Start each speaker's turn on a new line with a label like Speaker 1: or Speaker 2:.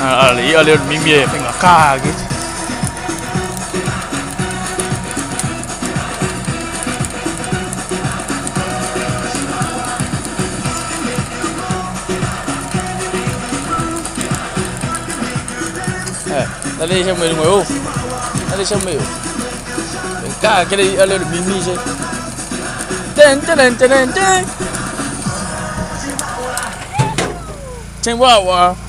Speaker 1: Ali, olha o mimi, vem cá, aqui. Dali siya may lumayo. Dali siya may. Vem cá, aquele, olha o mimi, gente. Tem uau,